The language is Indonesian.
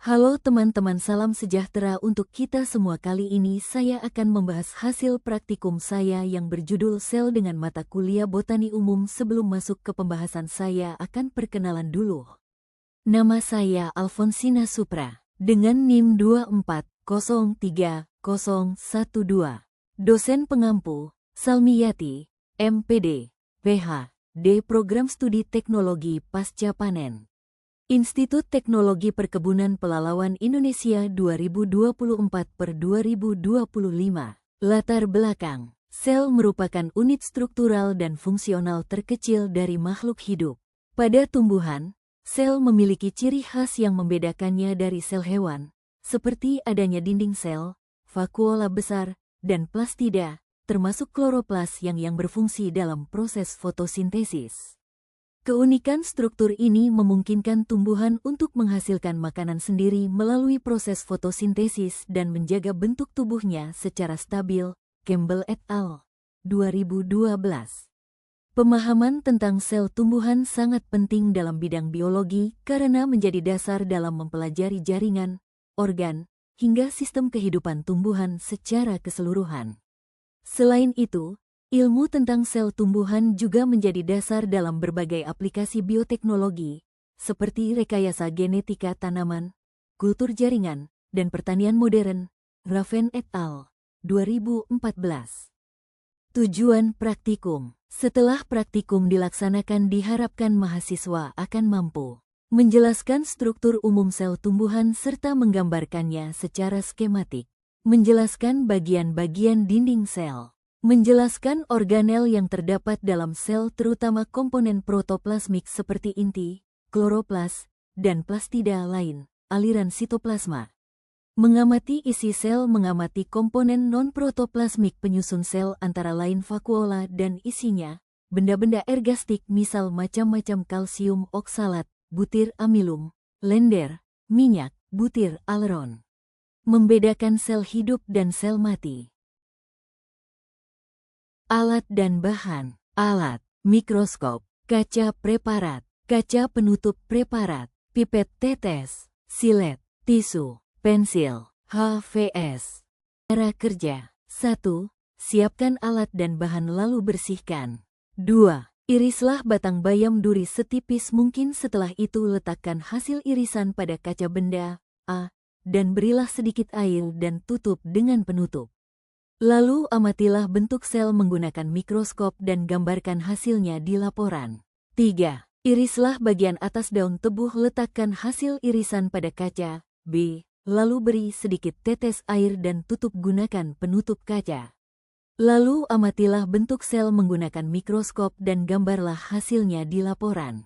Halo teman-teman, salam sejahtera untuk kita semua. Kali ini saya akan membahas hasil praktikum saya yang berjudul Sel dengan mata kuliah Botani Umum. Sebelum masuk ke pembahasan, saya akan perkenalan dulu. Nama saya Alfonsina Supra, dengan NIM 2403012. Dosen pengampu, Salmiyati, MPD, PhD Program Studi Teknologi Pasca Panen. Institut Teknologi Perkebunan Pelalawan Indonesia 2024/2025. Latar belakang, sel merupakan unit struktural dan fungsional terkecil dari makhluk hidup. Pada tumbuhan, sel memiliki ciri khas yang membedakannya dari sel hewan, seperti adanya dinding sel, vakuola besar, dan plastida, termasuk kloroplas yang berfungsi dalam proses fotosintesis. Keunikan struktur ini memungkinkan tumbuhan untuk menghasilkan makanan sendiri melalui proses fotosintesis dan menjaga bentuk tubuhnya secara stabil. Campbell et al. 2012. Pemahaman tentang sel tumbuhan sangat penting dalam bidang biologi karena menjadi dasar dalam mempelajari jaringan, organ, hingga sistem kehidupan tumbuhan secara keseluruhan. Selain itu, ilmu tentang sel tumbuhan juga menjadi dasar dalam berbagai aplikasi bioteknologi, seperti rekayasa genetika tanaman, kultur jaringan, dan pertanian modern. Raven et al. 2014. Tujuan praktikum. Setelah praktikum dilaksanakan, diharapkan mahasiswa akan mampu menjelaskan struktur umum sel tumbuhan serta menggambarkannya secara skematik, menjelaskan bagian-bagian dinding sel, menjelaskan organel yang terdapat dalam sel terutama komponen protoplasmik seperti inti, kloroplas, dan plastida lain, aliran sitoplasma. Mengamati isi sel, mengamati komponen non-protoplasmik penyusun sel antara lain vakuola dan isinya, benda-benda ergastik misal macam-macam kalsium oksalat, butir amilum, lender, minyak, butir aleron. Membedakan sel hidup dan sel mati. Alat dan bahan. Alat, mikroskop, kaca preparat, kaca penutup preparat, pipet tetes, silet, tisu, pensil, HVS. Cara kerja. 1. Siapkan alat dan bahan lalu bersihkan. 2. Irislah batang bayam duri setipis mungkin. Setelah itu letakkan hasil irisan pada kaca benda A dan berilah sedikit air dan tutup dengan penutup. Lalu amatilah bentuk sel menggunakan mikroskop dan gambarkan hasilnya di laporan. 3. Irislah bagian atas daun tebu, letakkan hasil irisan pada kaca B, lalu beri sedikit tetes air dan tutup gunakan penutup kaca. Lalu amatilah bentuk sel menggunakan mikroskop dan gambarlah hasilnya di laporan.